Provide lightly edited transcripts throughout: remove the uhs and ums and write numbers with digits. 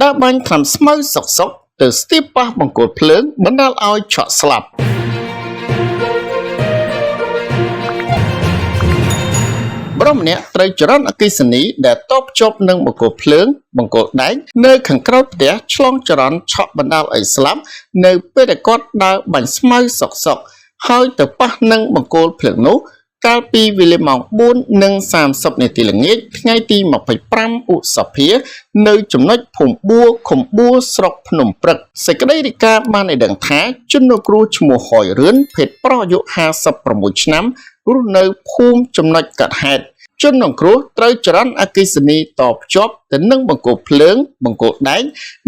ដើរបាញ់ថ្នាំស្មៅសុកទៅស្ទាបប៉ះបង្គោលភ្លើងបណ្ដាលឲ្យឆក់ស្លាប់បរិមម្នាក់ត្រូវចរន្តអគ្គិសនីដែលតបជាប់នឹងបង្គោលភ្លើងបង្គោលដែកនៅខាងក្រោយផ្ទះឆ្លងចរន្តឆក់បណ្ដាលឲ្យស្លាប់នៅពេលដែលគាត់ដើរបាញ់ស្មៅសុកហើយទៅប៉ះនឹងបង្គោលភ្លើងនោះកាលពីវេលាម៉ោង 4:30 នាទីល្ងាចថ្ងៃទី 25 ឧសភានៅចំណុចភូមិបួខំបួស្រុកភ្នំព្រឹកសេចក្តីរាយការណ៍បានឲ្យដឹងថាជនរងគ្រោះឈ្មោះហយរឿនភេទប្រុសអាយុ 56 ឆ្នាំរស់នៅភូមិចំណុចកាត់ហេតុជនរងគ្រោះត្រូវចរន្តអគ្គិសនីតភ្ជាប់ទៅនឹងបង្គោលភ្លើងបង្គោលដែក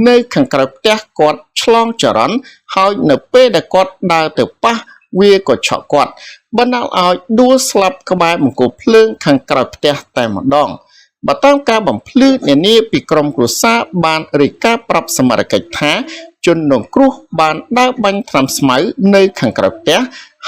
នៅខាងក្រៅផ្ទះគាត់ឆ្លងចរន្តហើយនៅពេលដែលគាត់ដើរទៅប៉ះវាក៏ឆក់គាត់បណ្ដាលឲ្យដួលស្លាប់ក្បែរបង្គោលភ្លើងខាងក្រៅផ្ទះតែម្ដងបើតាមការបំភ្លឺនានាពីក្រុមគ្រួសារបានរាយការណ៍ប្រាប់សមត្ថកិច្ចថាជនរងគ្រោះបានដើរបាញ់ថ្នាំស្មៅនៅខាងក្រៅផ្ទះ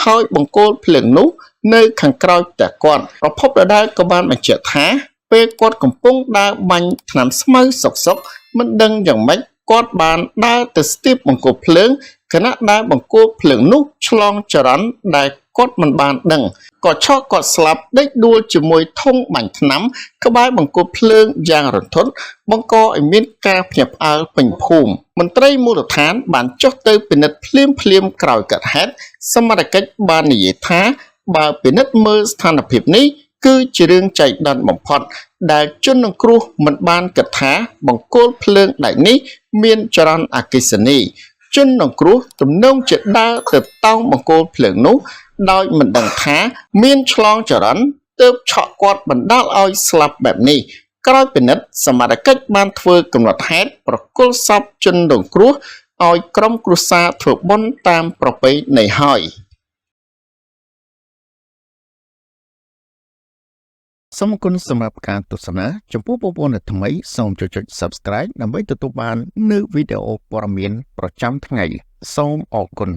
ហើយបង្គោលភ្លើងនោះនៅខាងក្រោយផ្ទះគាត់ប្រភពដដែលក៏បានបញ្ជាក់ថាពេលគាត់កំពុងដើរបាញ់ថ្នាំស្មៅសុកមិនដឹងយ៉ាងម៉េចគាត់បានដើរទៅស្ទាបបង្គោលភ្លើងខណៈដែលបង្គោលភ្លើងនោះឆ្លងចរន្តដែលគាត់មិនបានដឹងក៏ឆក់គាត់ស្លាប់ដេកដួលជាមួយធុងបាញ់ថ្នាំក្បែរបង្គោលភ្លើងយ៉ាងរន្ធត់បង្កឲ្យមានការភ្ញាក់ផ្អើលពេញភូមិមន្ត្រីមូលដ្ឋានបានចុះទៅពិនិត្យភ្លាមក្រោយកើតហេតុសមត្ថកិច្ចបាននិយាយថាបើពិនិត្យមើលស្ថានភាពនេះគឺជារឿងចៃដន្យបំផុតដែលជនរងគ្រោះមិនបានគិតថាបង្គោលភ្លើងដែកនេះមានចរន្តអគ្គិសនីជនរងគ្រោះទំនងជាដើរទៅតោងបង្គោលភ្លើងនោះដោយមិនដឹងថាមានឆ្លងចរន្តទើបឆក់គាត់បណ្ដាលឲ្យស្លាប់បែបនេះក្រោយពិនិត្យសមត្ថកិច្ចបានធ្វើកំណត់ហេតុប្រគល់សពជនរងគ្រោះឲ្យក្រុមគ្រួសារធ្វើបុណ្យតាមប្រពៃណីហើយសូមអរគុណសម្រាប់ការទស្សនាចំពោះបងប្អូនថ្មីសូមចុច Subscribe ដើម្បីទទួលបាននូវវីដេអូព័ត៌មានប្រចាំថ្ងៃសូមអរគុណ